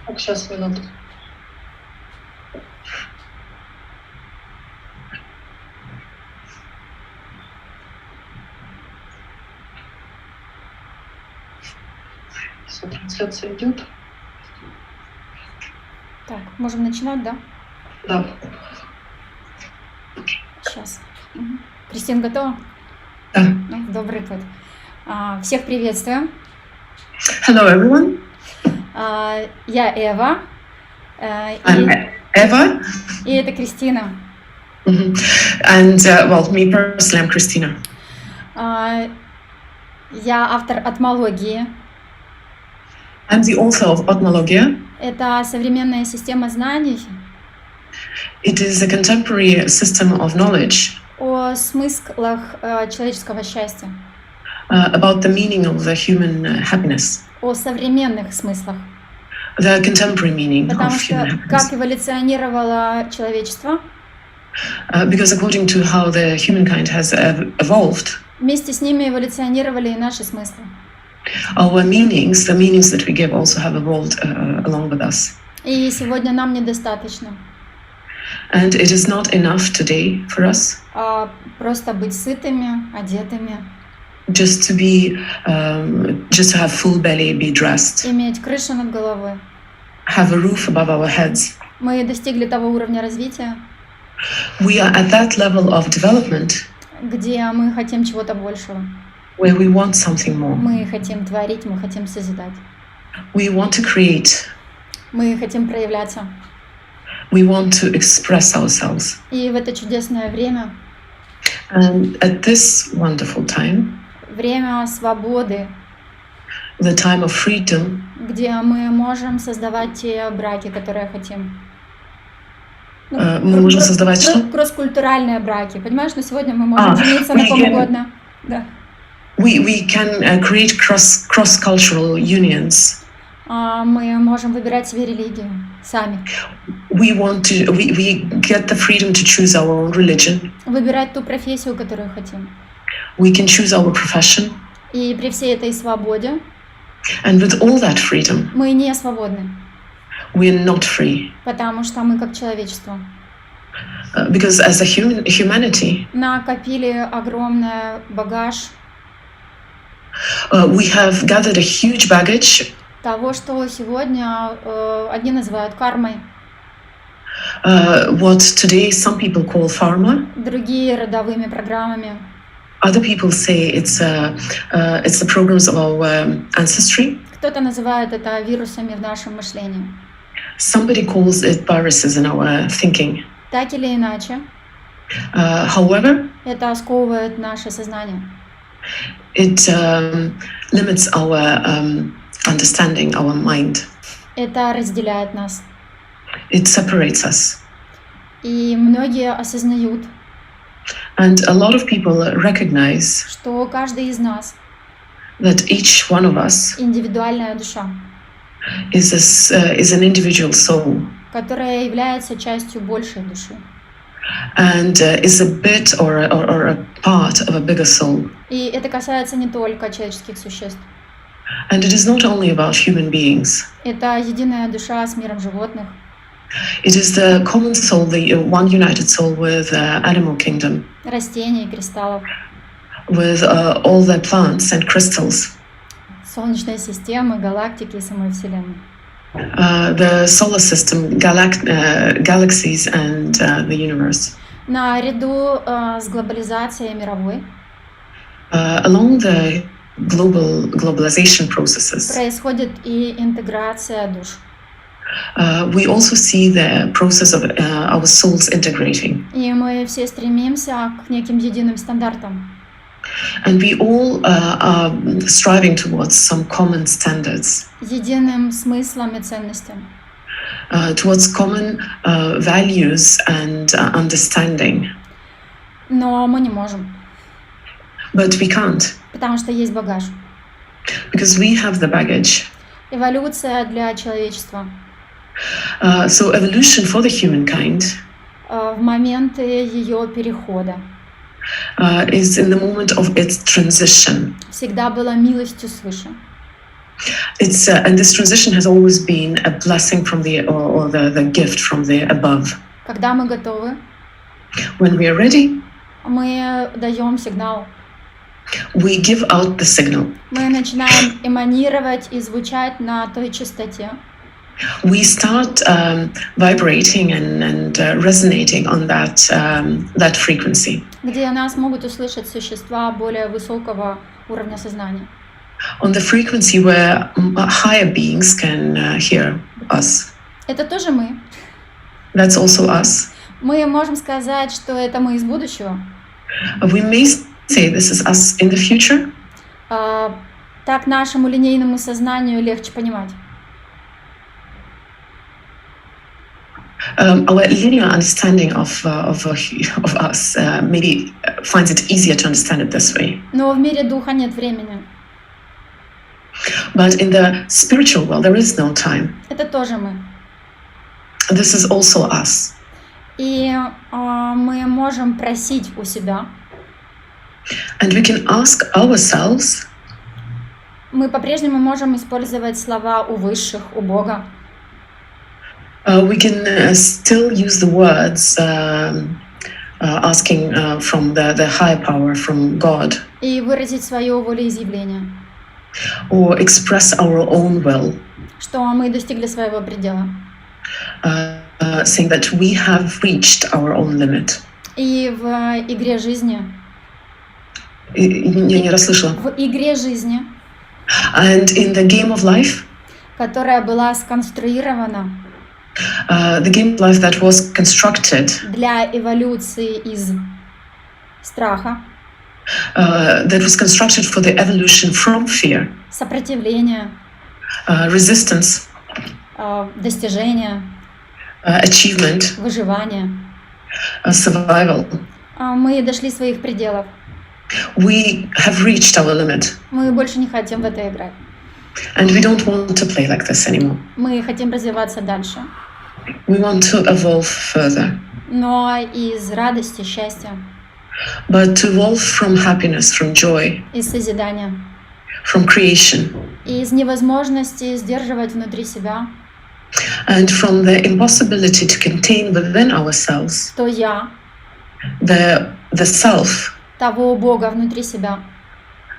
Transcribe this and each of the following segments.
Так, сейчас, минуту. Все, трансляция идет. Так, можем начинать, да? Да. Сейчас. Кристина, готова? Да. Добрый путь. Всех приветствую. Hello, everyone. Я Эва. I'm Eva. И это Кристина. And, well, me personally, I'm Christina. Я автор «Атмологии». I'm the author of Etymologia. Это современная система знаний It is a contemporary system of knowledge о смыслах человеческого счастья, about the meaning of the human happiness, о современных смыслах. the contemporary meaning Потому of что human happiness. как эволюционировало человечество, Because according to how the humankind has evolved, вместе с ними эволюционировали и наши смыслы. our meanings, the meanings that we give, also have evolved along with us. И сегодня нам недостаточно And it is not enough today for us просто быть сытыми, одетыми, just to be, just to have full belly, be dressed, иметь крышу над головой. have a roof above our heads. Мы достигли того уровня развития, We are at that level of development где мы хотим чего-то большего. where we want something more. Мы хотим творить, мы хотим созидать. We want to create. Мы хотим проявляться. We want to express ourselves. И в это чудесное время, And at this wonderful time, время свободы, the time of freedom, где мы можем создавать те браки, которые хотим. мы можем создавать что? Кросс-культуральные браки. Понимаешь, что сегодня мы можем жениться на ком угодно. Да. We can create cross-cultural unions. Мы можем выбирать себе религию сами. We get the freedom to choose our own religion. Выбирать ту профессию, которую хотим. We can choose our profession. И при всей этой свободе And with all that freedom, мы не свободны. we are not free. Потому что мы как человечество Because as a humanity, накопили огромный багаж we have gathered a huge baggage того, что сегодня одни называют кармой, what today some people call pharma. другие родовыми программами. Other people say it's the programs of our ancestry. Кто-то называет это вирусами в нашем мышлении. Somebody calls it viruses in our thinking. Так или иначе, However, это сковывает наше сознание. it limits our understanding, our mind. Это разделяет нас. It separates us. И многие осознают, And a lot of people recognize что каждый из нас that each one of us индивидуальная душа, is an individual soul, которая является частью большей души. and is a bit or a part of a bigger soul. И это касается не только человеческих существ. And it is not only about human beings. Это единая душа с миром животных. It is the common soul, the one united soul with animal kingdom, Растений, кристаллов, with all the plants and crystals, Солнечной системы, галактики и самой Вселенной. the solar system, galaxies and the universe. Наряду с глобализацией мировой Along the globalization processes, происходит и интеграция душ. we also see the process of our souls integrating. И мы все стремимся к неким единым стандартам. And we all are striving towards some common standards, Единым смыслом и ценностям. Towards common values and understanding. Но мы не можем, But we can't, потому что есть багаж. because we have the baggage. Эволюция для человечества So evolution for the humankind в моменты ее перехода is in the moment of its transition. всегда была милостью свыше. And this transition has always been a blessing from or the gift from the above. Когда мы готовы, When we are ready, мы даем сигнал. we give out the signal. Мы начинаем эманировать и звучать на той частоте, We start vibrating and resonating on that frequency, где нас могут услышать существа более высокого уровня сознания. on the frequency where higher beings can hear us. Это тоже мы. That's also us. Мы можем сказать, что это мы из будущего. We may say this is us in the future. Так нашему линейному сознанию легче понимать. Our linear understanding of us maybe finds it easier to understand it this way. Но в мире духа нет времени. But in the spiritual world, there is no time. Это тоже мы. This is also us. И мы можем просить у себя. And we can ask ourselves. Мы по-прежнему можем использовать слова у высших, у Бога. We can still use the words asking from the higher power, from God. И выразить свое волеизъявление. Or express our own will. Что мы достигли своего предела. Saying that we have reached our own limit. И в игре жизни. Я не расслышала. В игре жизни. And in the game of life. Которая была сконструирована. The game of life that was constructed. Для эволюции из страха. That was constructed for the evolution from fear. Сопротивление. Resistance. Достижение. Achievement. Выживание. Survival. Мы дошли своих пределов. We have reached our limit. Мы больше не хотим в это играть. And we don't want to play like this anymore. Мы хотим развиваться дальше. We want to evolve further. Но из радости, счастья. But to evolve from happiness, from joy. Из созидания. From creation. Из невозможности сдерживать внутри себя. And from the impossibility to contain within ourselves. То я. The self. Того Бога внутри себя.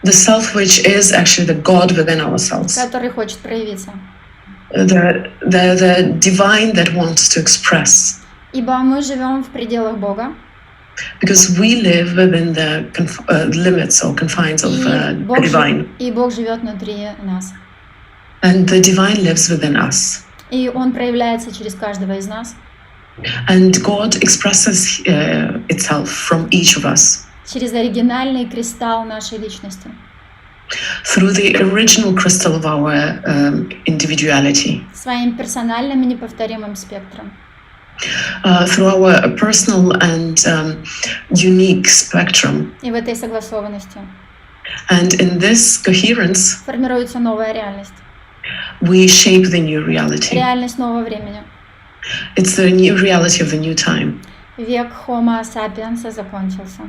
The self which is actually the God within ourselves. Который хочет проявиться. The divine that wants to express. Ибо мы живем в пределах Бога. Because we live within the limits or confines of the divine. И Бог живет внутри нас. And the divine lives within us. И Он проявляется через каждого из нас. And God expresses itself from each of us. Через оригинальный кристалл нашей личности. Through the original crystal of our individuality. Своим персональным и неповторимым спектром. Through our personal and unique spectrum. И в этой согласованности. And in this coherence, формируется новая реальность. We shape the new reality. Реальность нового времени. It's the new reality of the new time. Век Homo sapiens закончился.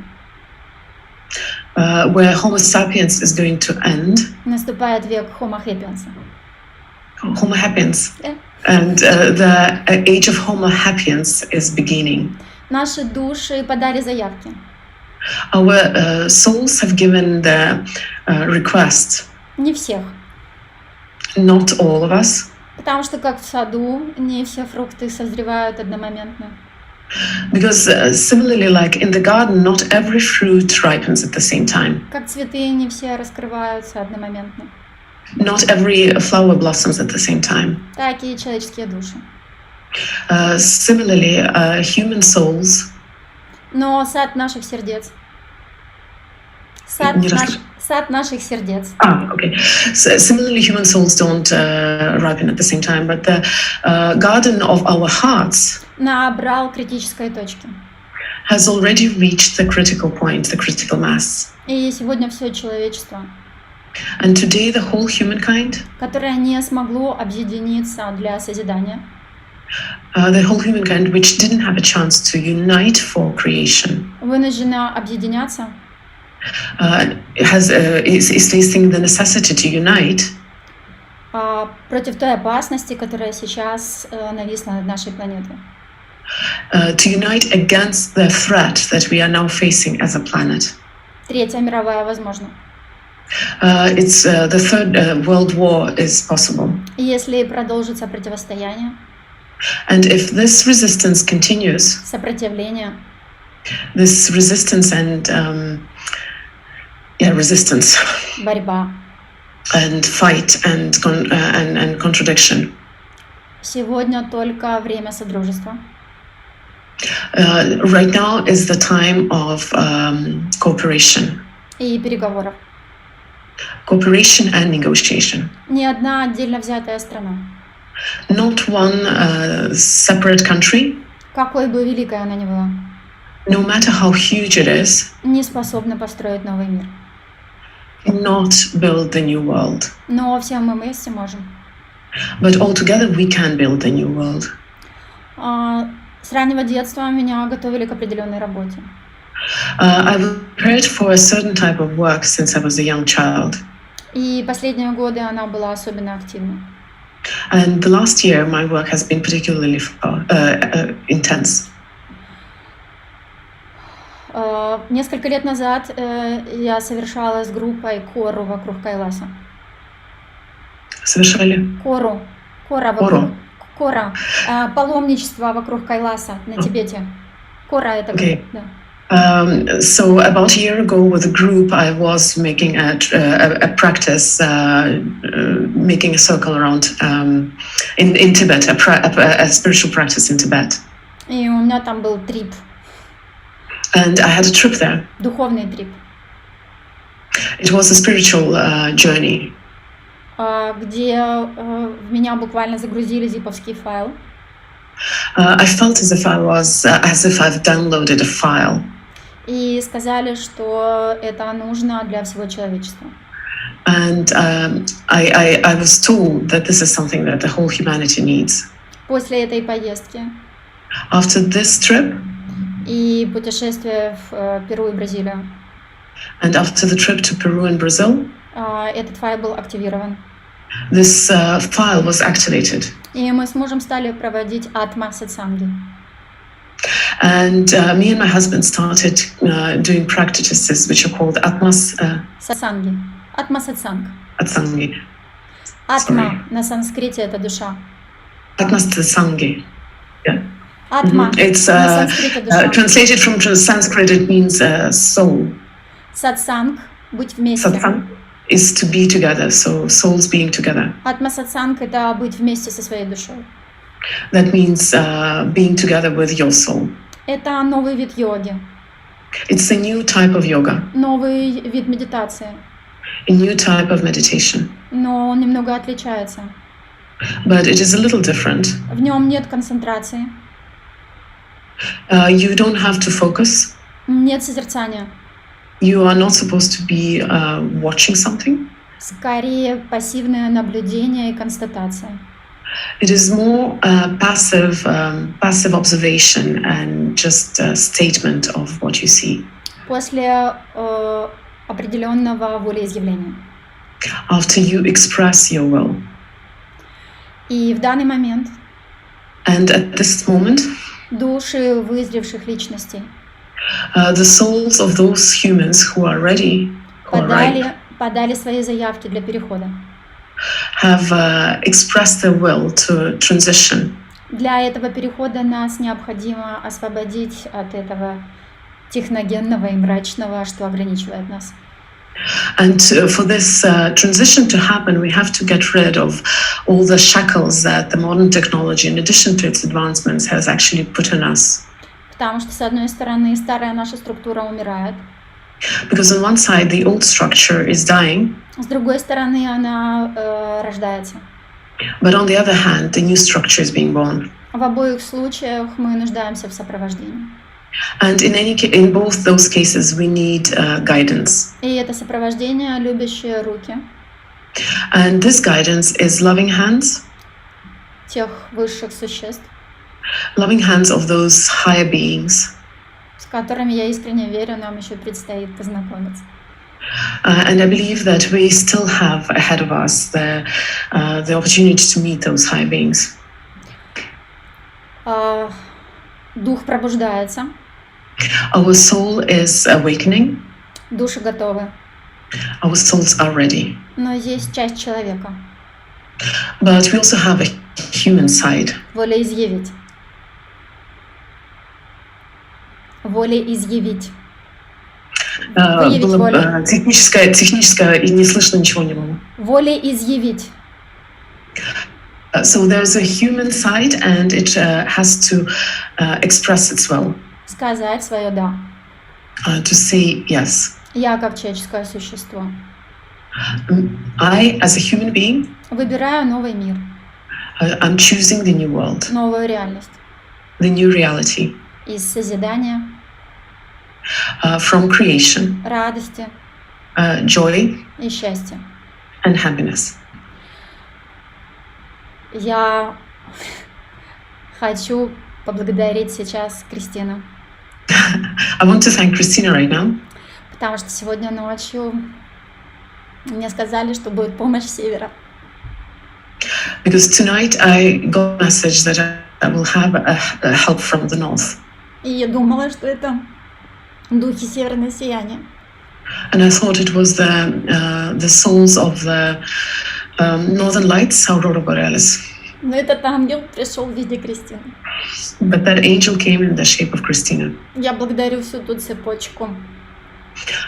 Where Homo sapiens is going to end. Наступает век Homo sapiens. Homo sapiens. Yeah. And the age of Homo sapiens is beginning. Наши души подали заявки. Our souls have given the request. Не всех. Not all of us. Потому что, как в саду, не все фрукты созревают одномоментно. Because similarly, like in the garden, not every fruit ripens at the same time. Как цветы не все раскрываются одномоментно. Not every flower blossoms at the same time. Так и человеческие души. Similarly, human souls. Но сад наших сердец. Сад наших сердец. Okay. So, similarly, human souls don't ripen at the same time, but the garden of our hearts набрал критической точки. Has already reached the critical point, the critical mass. И сегодня все человечество, and today the whole humankind, которое не смогло объединиться для созидания, the whole humankind which didn't have a chance to unite for creation, вынуждена объединяться. Is facing the necessity to unite. против той опасности, которая сейчас нависла над нашей планетой. To unite against the threat that we are now facing as a planet. Третья мировая возможна. It's the third world war is possible. Если продолжится противостояние, And if this resistance continues, сопротивление, this resistance and resistance борьба, and fight and contradiction. сегодня только время содружества. Right now is the time of cooperation. И переговоров. Cooperation and negotiation. Ни одна отдельно взятая страна. Not one separate country. Какой бы великой она ни была. No matter how huge it is. Не способна построить новый мир. Not build the new world. Но все мы вместе можем. But altogether we can build the new world. С раннего детства меня готовили к определенной работе. I was prepared for a certain type of work since I was a young child. И последние годы она была особенно активна. And the last year my work has been particularly intense. Несколько лет назад я совершала с группой кору вокруг Кайласа. Совершали? Кора. Паломничество вокруг Кайласа на Тибете. Кора это да. So about a year ago with a group I was making a practice, making a circle around in Tibet, a spiritual practice in Tibet. И у меня там был трип. And I had a trip there. Духовный трип. It was a spiritual journey. Где в меня буквально загрузили зиповский файл. I felt as if I've downloaded a file. И сказали, что это нужно для всего человечества. And I was told that this is something that the whole humanity needs. После этой поездки. After this trip. И путешествие в Перу и Бразилию. And after the trip to Peru and Brazil. Этот файл был активирован. This file was activated. И мы с мужем стали проводить атма-сатсанги. And me and my husband started doing practices which are called atmas. Сатсанги. Атма-сатсанг. Атсанги. Атма на санскрите это душа. Атма-сатсанги. Yeah. Атма. It's translated from Sanskrit. It means soul. Сатсанг быть вместе. Satsang is to be together, so souls being together. Атма-сатсанг это быть вместе со своей душой. That means being together with your soul. Это новый вид йоги. It's a new type of yoga. Новый вид медитации. A new type of meditation. Но он немного отличается. But it is a little different. В нем нет концентрации. You don't have to focus. Нет созерцания. You are not supposed to be watching something. Скорее пассивное наблюдение и констатация. It is more passive observation and just a statement of what you see. После определенного волеизъявления. After you express your will. И в данный момент. And at this moment. Души вызревших личностей. The souls of those humans who are ready, подали свои заявки для перехода. Have expressed their will to transition. Для этого перехода нас необходимо освободить от этого техногенного и мрачного, что ограничивает нас. And for this transition to happen, we have to get rid of all the shackles that the modern technology, in addition to its advancements, has actually put on us. Потому что, с одной стороны, старая наша структура умирает. Because on one side, the old structure is dying. С другой стороны, она рождается. But on the other hand, the new structure is being born. В обоих случаях мы нуждаемся в сопровождении. And in both those cases, we need guidance. И это сопровождение любящие руки. And this guidance is loving hands. Тех высших существ. Loving hands of those higher beings. С которыми я искренне верю, нам еще предстоит познакомиться. And I believe that we still have ahead of us the opportunity to meet those high beings. Дух пробуждается. Our soul is awakening. Души готовы. Our souls are ready. Но есть часть человека. But we also have a human side. Волеизъявить. Волеизъявить. Выявить волю. Техническое, и не слышно ничего не было. Волеизъявить. So there's a human side, and it has to express its will. Сказать свое «да». To say yes. Я как человеческое существо. I, as a human being, выбираю новый мир. I'm choosing the new world. Новую реальность. The new reality. Из созидания. From creation. Радости. Joy. И счастья. And happiness. Я хочу поблагодарить сейчас Кристину. I want to thank Christina right now. Потому что сегодня ночью мне сказали, что будет помощь с севера. Because tonight I got a message that I will have a help from the north. И я думала, что это духи северного сияния. And I thought it was the souls of the northern lights, Aurora Borealis. Но этот ангел пришел в виде Кристины. But that angel came in the shape of Christina. Я благодарю всю ту цепочку.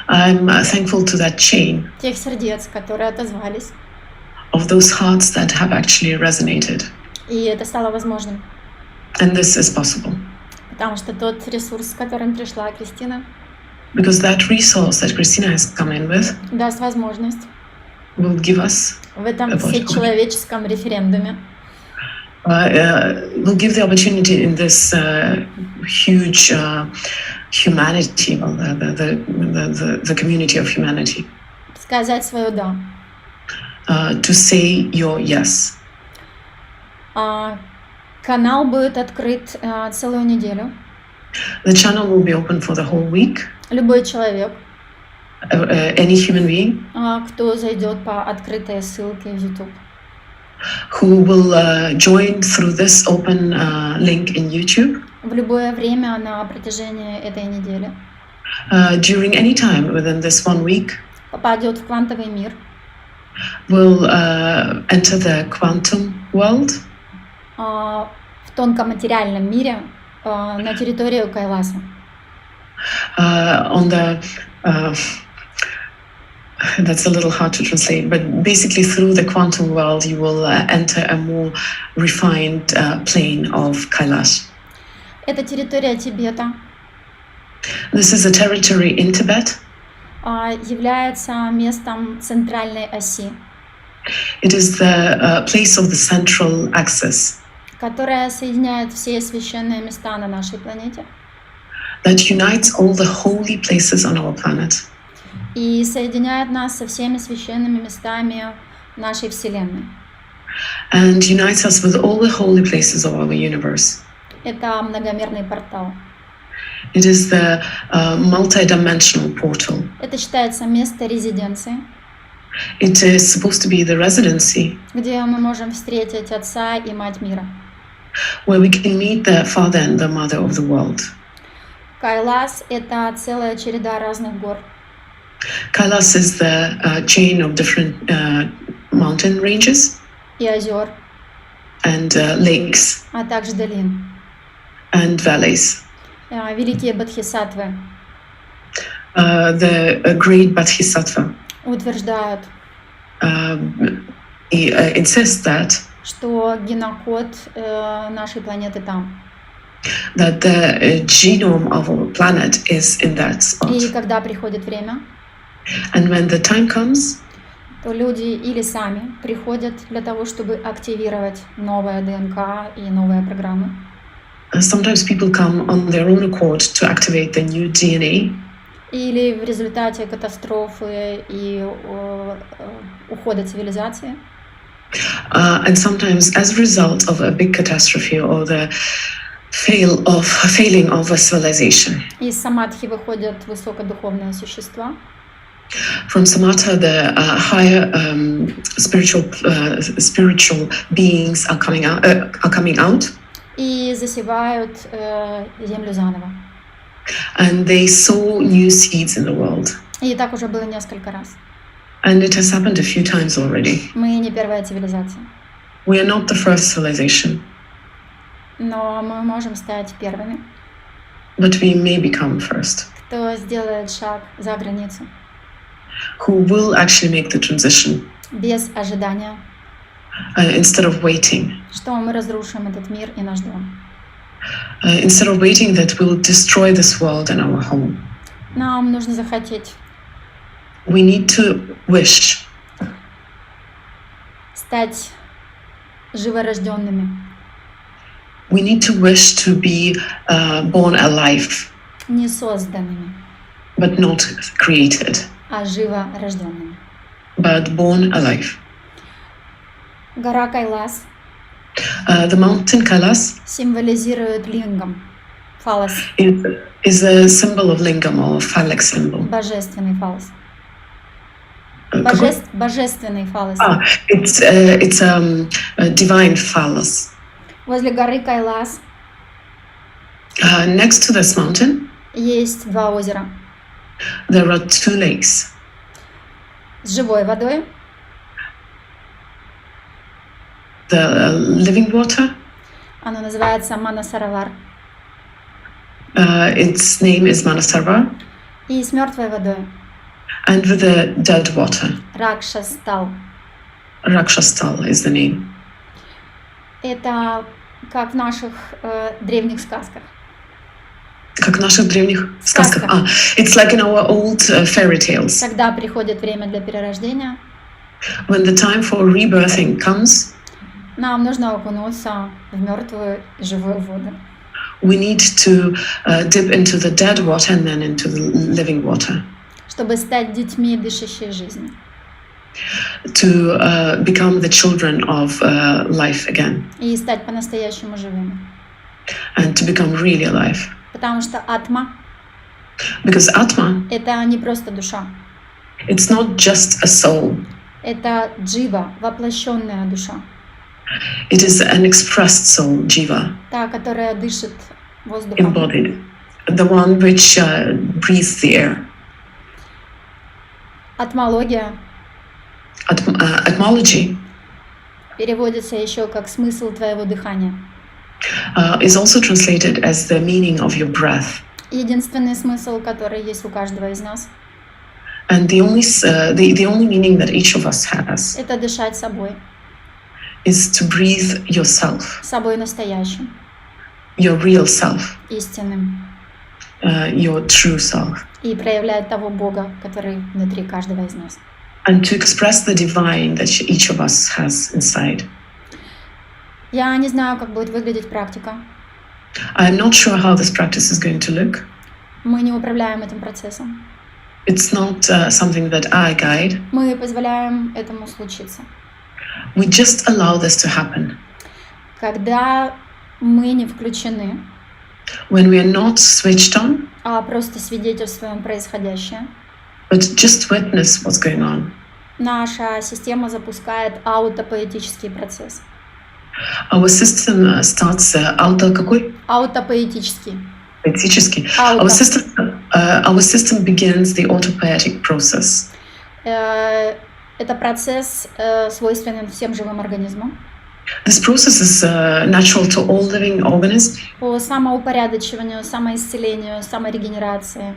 I'm thankful to that chain. Тех сердец, которые отозвались. Of those hearts that have actually resonated. И это стало возможным. And this is possible. Потому что тот ресурс, с которым пришла Кристина, because that resource that Christina has come in with, даст возможность will give us в этом всечеловеческом референдуме will give the opportunity in this huge humanity, well, the community of humanity, сказать свое «да». To say your yes. Канал будет открыт целую неделю. The channel will be open for the whole week. Любой человек, any human being, кто зайдет по открытой ссылке в YouTube, who will join through this open link in YouTube, в любое время на протяжении этой недели, during any time within this 1 week, попадет в квантовый мир, will enter the quantum world, в тонкоматериальном мире на территорию Кайласа. On the that's a little hard to translate, but basically through the quantum world you will enter a more refined plane of Kailash. Это территория Тибета. This is a territory in Tibet. Является местом центральной оси. It is the place of the central axis, которая соединяет все священные места на нашей планете. That unites all the holy places on our planet. И соединяет нас со всеми священными местами нашей Вселенной. And unites us with all the holy places of our universe. Это многомерный портал. It is the multi-dimensional portal. Это считается место резиденции. It is supposed to be the residency, где мы можем встретить Отца и Мать мира. Where we can meet the Father and the Mother of the world. Кайлас — это целая череда разных гор. Kailas is the chain of different mountain ranges. И озер. And lakes. А также долин. And valleys. Великие бодхисаттвы. The great bodhisattva. Утверждают. Insist that. Что генокод нашей планеты там. That the genome of our planet is in that spot. И когда приходит время, and when the time comes, то люди или сами приходят для того, чтобы активировать новое ДНК и новые программы. Sometimes people come on their own accord to activate the new DNA. Или в результате катастрофы и ухода цивилизации. And sometimes as a result of a big catastrophe or the failing of a civilization. Из самадхи выходят высокодуховные существа. From samatha, the higher spiritual beings are coming out. И засевают землю заново. And they sow new seeds in the world. И так уже было несколько раз. And it has happened a few times already. Мы не первая цивилизация. We are not the first civilization. Но мы можем стать первыми. But we may become first. Кто сделает шаг за границу. Who will actually make the transition. Без ожидания. Instead of waiting. Что мы разрушим этот мир и наш дом. Instead of waiting that we'll destroy this world and our home. Нам нужно захотеть. We need to wish. Стать живорожденными. We need to wish to be born alive. Не созданными. But not created. А живорожденными. But born alive. Гора Кайлас. The mountain Kailas символизирует лингам. Фалос. Is a symbol of lingam or phallic symbol. Божественный фалос. Божественный фалос. It's a divine phallus. Возле горы Кайлас. Next to this mountain. Есть два озера. There are two lakes. С живой водой. The living water. Оно называется Манасаровар. Its name is Manasarvar. И с мертвой водой. And with the dead water. Ракшастал. Rakshastal is the name. Это как в наших древних сказках. Как в наших древних сказках. It's like in our old fairy tales. Когда приходит время для перерождения. When the time for rebirthing comes. Нам нужно окунуться в мертвую и живую воду. We need to dip into the dead water and then into the living water. Чтобы стать детьми, дышащей жизнью. To become the children of life again. И стать по-настоящему живыми. And to become really alive. Потому что атма. Because atma. Это не просто душа. It's not just a soul. Это джива, воплощенная душа. It is an expressed soul, jiva. Та, которая дышит воздухом. Embodied. The one which breathes the air. Атмология. Etymology. Переводится еще как смысл твоего дихания. Is also translated as the meaning of your breath. Единственный смысл, который есть у каждого из нас. And the only meaning that each of us has. Это дышать собой. Is to breathe yourself. Собой настоящим. Your real self. Истинным. Your true self. И проявлять того Бога, который внутри каждого из нас. And to express the divine that each of us has inside. Я не знаю, как будет выглядеть практика. I'm not sure how this practice is going to look. Мы не управляем этим процессом. It's not something that I guide. Мы позволяем этому случиться. We just allow this to happen. Когда мы не включены, when we are not switched on, а просто свидетельствуем происходящее, but just witness what's going on, наша система запускает аутопоэтический процесс. Our system starts какой? Аутопоэтический. Поэтический. Our system begins the autopoietic process. Это процесс, свойственен всем живым организмам. This process is natural to all living organisms. По самоупорядочиванию, самоисцелению, саморегенерации.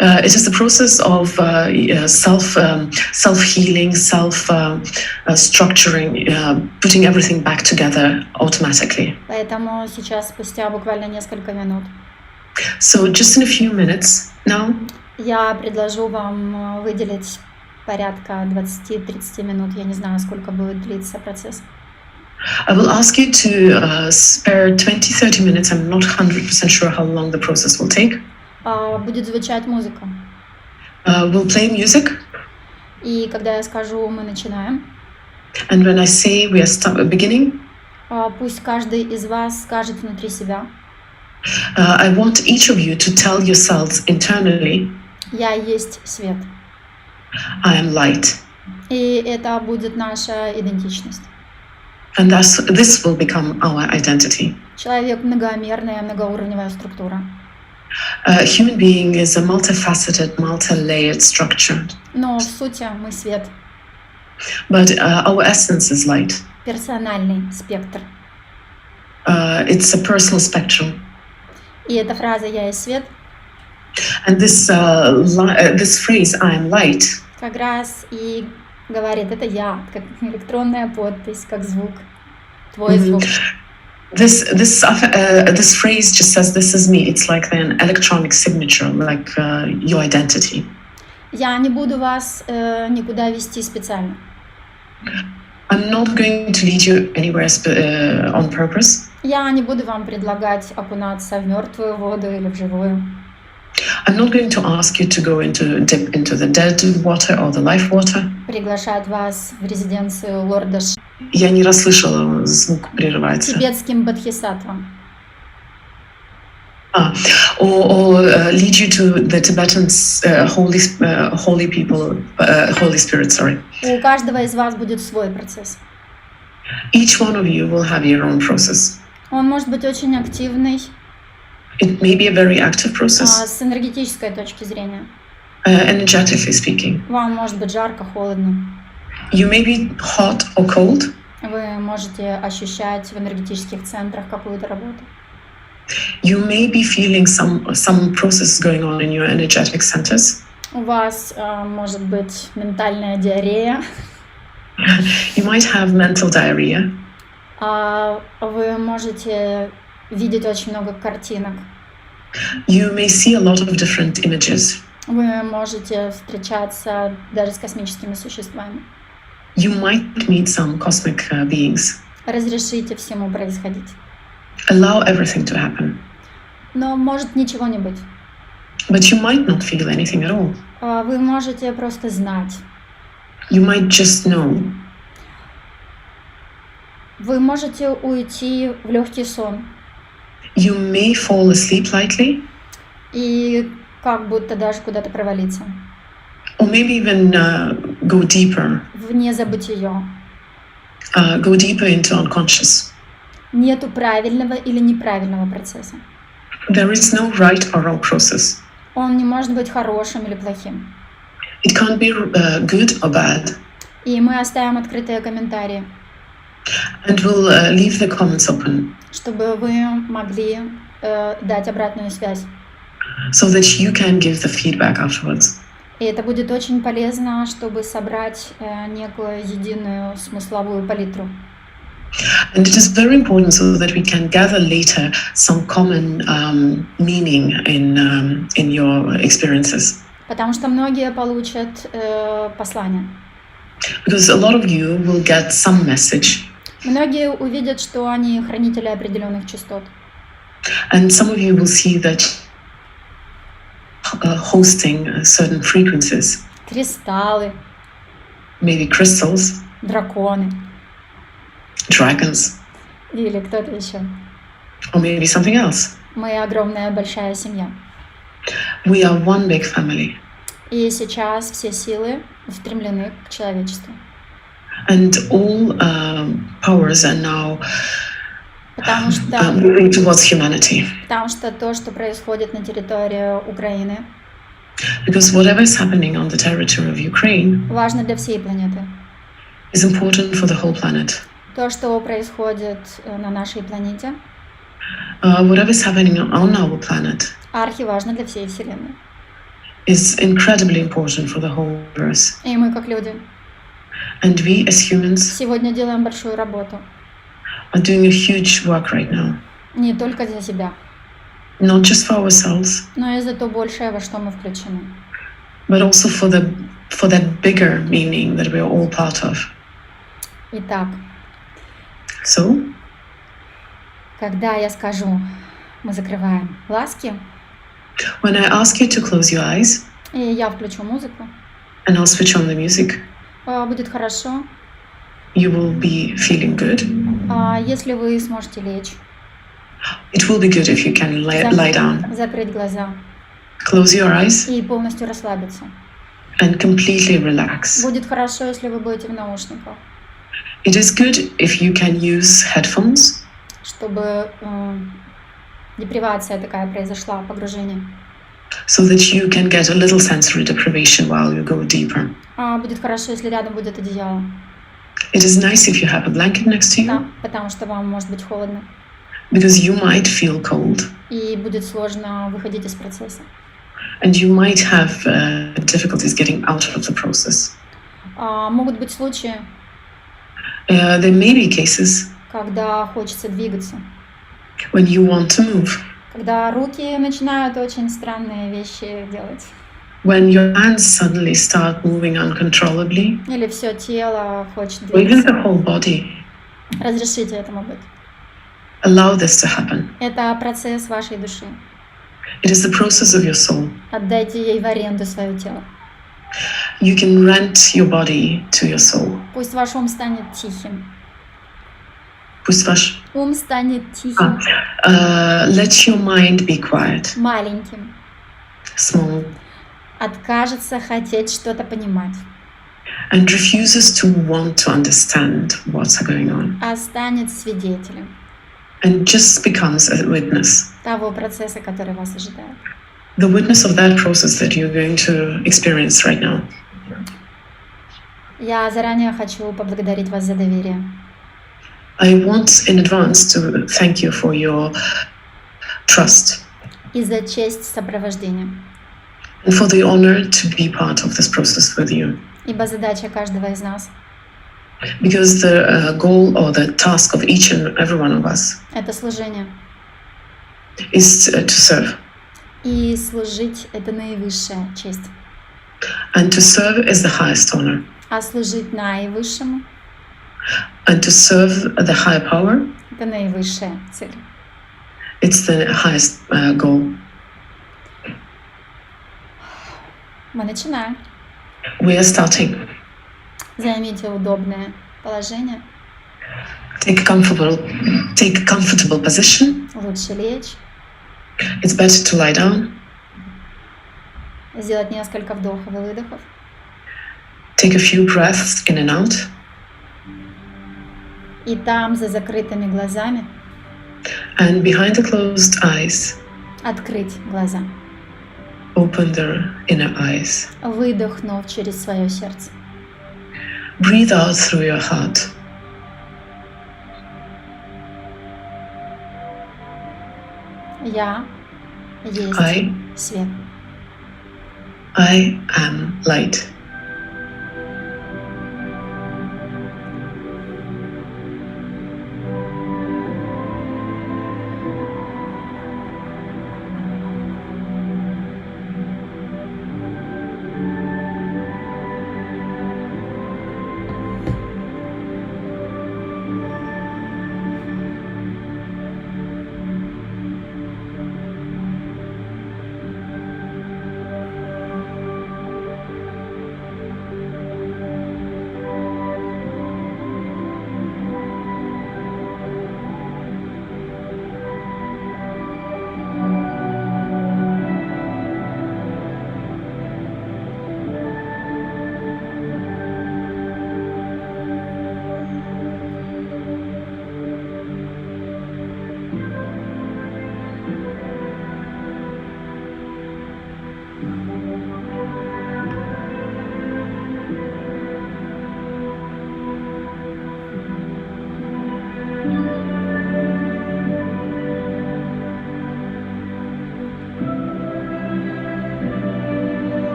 It is the process of self-healing, structuring, putting everything back together automatically. Поэтому сейчас, спустя буквально несколько минут, So just in a few minutes now, я предложу вам выделить порядка 20-30 минут. Я не знаю, сколько будет длиться процесс. I will ask you to spare 20-30 minutes. I'm not 100% sure how long the process will take. Будет звучать музыка. We'll play music. И когда я скажу, мы начинаем. And when I say we are beginning, пусть каждый из вас скажет внутри себя. I want each of you to tell yourselves internally. Я есть свет. I am light. И это будет наша идентичность. And this will become our identity. Человек многомерная, многоуровневая структура. A human being is a multifaceted, multi-layered structure. Но в сути мы свет. But our essence is light. Персональный спектр. It's a personal spectrum. И эта фраза «я есть свет» And this phrase "I am light" как раз и говорит «это я», как электронная подпись, как звук, твой звук. This phrase just says "this is me." It's like an electronic signature, like your identity. Я не буду вас никуда вести специально. I'm not going to lead you anywhere on purpose. Я не буду вам предлагать окунаться в мертвую воду или в живую. I'm not going to ask you to dip into the dead water or the life water. Приглашать вас в резиденцию лорда Я не расслышала, звук прерывается. тибетским бодхисаттвам. Or lead you to the Tibetan holy people, Holy Spirit. Sorry. У каждого из вас будет свой процесс. Each one of you will have your own process. Он может быть очень активный. It may be a very active process. С энергетической точки зрения. Energetically speaking. Вам может быть жарко, холодно. You may be hot or cold. Вы можете ощущать в энергетических центрах какую-то работу. You may be feeling some process going on in your energetic centers. У вас может быть ментальная диарея. You might have mental diarrhea. Вы можете видеть очень много картинок. You may see a lot of different images. Вы можете встречаться даже с космическими существами. You might meet some cosmic beings. Разрешите всему происходить. Allow everything to happen. Но может ничего не быть. But you might not feel anything at all. Вы можете просто знать. You might just know. Вы можете уйти в легкий сон. You may fall asleep lightly. И как будто даже куда-то провалиться. Or maybe even go deeper. В незабытие. Go deeper into unconscious. Нету правильного или неправильного процесса. There is no right or wrong process. Он не может быть хорошим или плохим. It can't be good or bad. И мы оставим открытые комментарии. And we'll leave the comments open. Чтобы вы могли дать обратную связь. So that you can give the feedback afterwards. И это будет очень полезно, чтобы собрать некую единую смысловую палитру. And it is very important so that we can gather later some common meaning in your experiences. Потому что многие получат послание. Because a lot of you will get some message. Многие увидят, что они хранители определенных частот. And some of you will see that hosting certain frequencies. Кристаллы. Maybe crystals. Драконы. Dragons. Или кто-то еще. Or maybe something else. Мы огромная большая семья. We are one big family. И сейчас все силы устремлены к человечеству. And all powers are now moving towards humanity. Потому что то, что происходит на территории Украины, because whatever is happening on the territory of Ukraine, важно для всей планеты. Is important for the whole planet. То, что происходит на нашей планете, whatever is happening on our planet, архиважно для всей Вселенной. Is incredibly important for the whole universe. И мы, как люди, and we as humans, сегодня делаем большую работу. Are doing a huge work right now. Не только для себя. Not just for ourselves. Но и за то большее, во что мы включены. But also for that bigger meaning that we are all part of. Итак. So. Когда я скажу, мы закрываем глазки. When I ask you to close your eyes. И я включу музыку. And I'll switch on the music. Будет хорошо. You will be feeling good. Если вы сможете лечь. It will be good if you can lie down. Закрыть глаза. Close your eyes. И полностью расслабиться. and completely relax. Будет хорошо, если вы будете в наушниках, It is good if you can use headphones, чтобы депривация такая произошла, погружение. so that you can get a little sensory deprivation while you go deeper. Будет хорошо, если рядом будет одеяло. It is nice if you have a blanket next to you, Да, потому что вам может быть холодно. because you might feel cold И будет сложно выходить из процесса. and you might have difficulties getting out of the process. Могут быть случаи, There may be cases когда хочется двигаться, when you want to move, когда руки начинают очень странные вещи делать, when your hands suddenly start moving uncontrollably, или все тело хочет or even двигаться. the whole body. Разрешите этому быть. Allow this to happen. Это процесс вашей души. It is the process of your soul. Отдайте ей в аренду свое тело. You can rent your body to your soul. Пусть ваш ум станет тихим. Пусть ваш Ум станет тихим, let your mind be quiet, маленьким, small, откажется хотеть что-то понимать, and refuses to want to understand what's going on, а станет свидетелем and just becomes a witness. того процесса, который вас ожидает. The witness of that process that you're going to experience right now. Я заранее хочу поблагодарить вас за доверие. I want in advance to thank you for your trust И за честь сопровождения. and for the honor to be part of this process with you. Ибо задача каждого из нас Because the goal or the task of each and every one of us — это служение. is to serve. И служить — это наивысшая честь. And to serve is the highest honor. А служить наивысшему And to serve the higher power, — это наивысшая цель. it's the highest goal. Мы начинаем. We are starting. Займите удобное положение. Take a comfortable position. Лучше лечь. It's better to lie down. Сделать несколько вдохов и выдохов. Take a few breaths in and out. И там, за закрытыми глазами, And behind the closed eyes, открыть глаза, open the inner eyes. выдохнув через свое сердце. Breathe out through your heart. Я есть I свет. am light.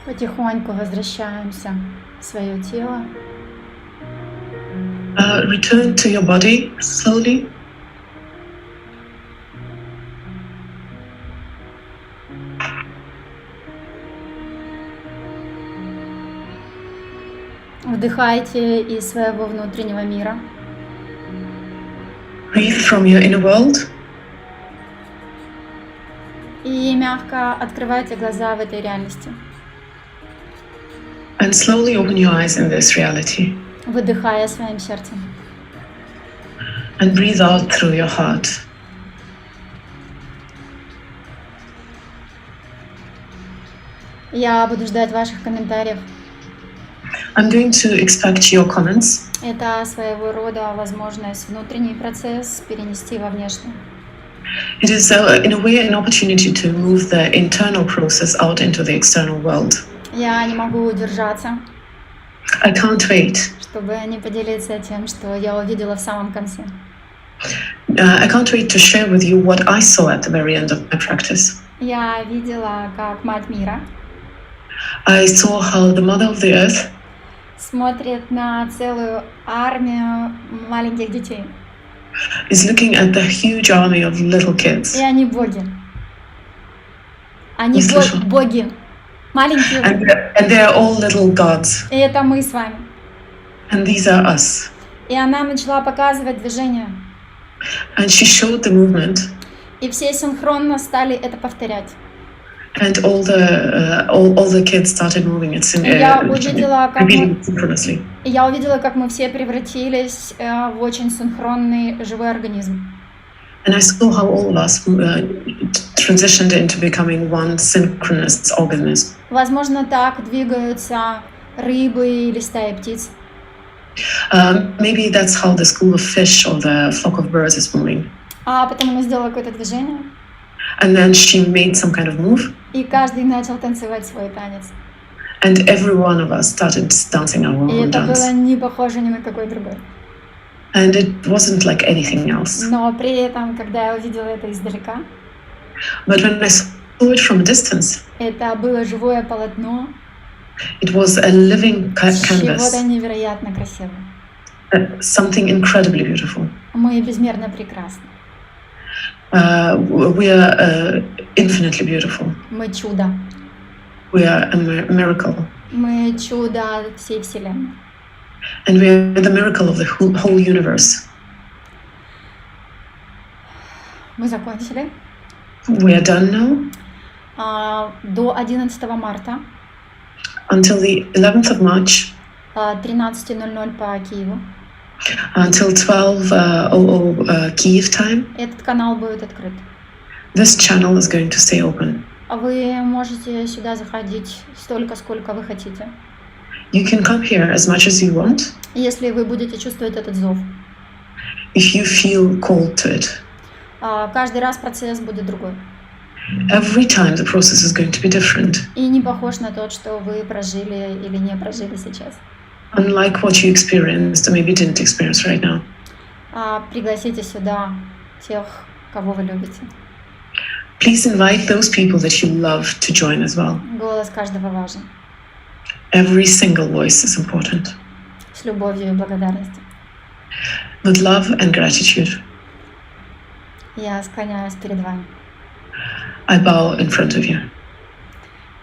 Потихоньку возвращаемся в свое тело. Return to your body slowly. Вдыхайте из своего внутреннего мира. breathe from your inner world. И мягко открывайте глаза в этой реальности. And slowly open your eyes in this reality. Выдыхая своим сердцем. And breathe out through your heart. Я буду ждать ваших комментариев. I'm going to expect your comments. Это своего рода возможность внутренний процесс перенести во внешний. It is, in a way, an opportunity to move the internal process out into the external world. Я не могу удержаться, I can't wait. чтобы не поделиться тем, что я увидела в самом конце. I can't wait to share with you what I saw at the very end of my practice. Я видела, как Мать Мира I saw how the Mother of the Earth смотрит на целую армию маленьких детей. is looking at the huge army of little kids. И они боги. Они Не слышала. боги. Маленькие. And they're all little gods. И это мы с вами. And these are us. И она начала показывать движение. And she showed the movement. И все синхронно стали это повторять. And all the kids started moving it repeating synchronously. И я увидела, как мы все превратились в очень синхронный живой организм. And I saw how all of us transitioned into becoming one synchronous organism. Возможно, так двигаются рыбы или стаи птиц. Maybe that's how the school of fish or the flock of birds is moving. А потом она сделала какое-то движение. And then she made some kind of move. И каждый начал танцевать свой танец. And every one of us started dancing our И own это dance. было не похоже ни на какой другой. And it wasn't like anything else. Но при этом, когда я увидела это издалека, But when I saw it from a distance, это было живое полотно, it was a living чего-то canvas, невероятно красивое. something incredibly beautiful. Мы безмерно прекрасны. We are infinitely beautiful. Мы чудо. We are a miracle. Мы чудо всей Вселенной. And we are the miracle of the whole universe. Мы закончили. We are done now. До 11 марта, Until the 11th of March, 13:00 по Киеву, until 12:00 Kyiv time, этот канал будет открыт. this channel is going to stay open. Вы можете сюда заходить столько, сколько вы хотите. You can come here as much as you want, Если вы будете чувствовать этот зов. if you feel called to it. Каждый раз процесс будет другой. Every time the process is going to be different, И не похож на тот, что вы прожили или не прожили сейчас. unlike what you experienced or maybe didn't experience right now. Пригласите сюда тех, кого вы любите. Please invite those people that you love to join as well. Голос каждого важен. Every single voice is important. С любовью и благодарностью. With love and gratitude, Я склоняюсь перед вами. I bow in front of you.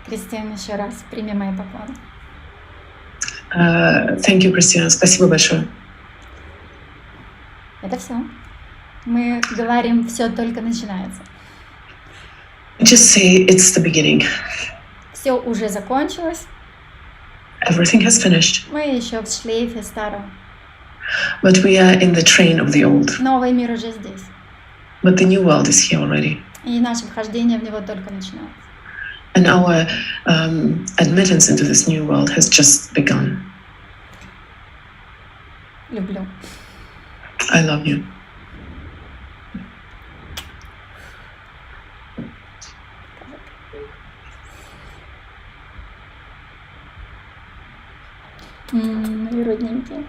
Кристина, еще раз прими мои поклоны. Thank you, Christina. Спасибо большое. Это все. Мы говорим, все только начинается. Just say it's the beginning. Все уже закончилось. Everything has finished, Мы еще в шлейфе старого. but we are in the train of the old. Новый мир уже здесь. But the new world is here already. И наше вхождение в него только начинается. And our admittance into this new world has just begun. Люблю. I love you. Мои родненькие.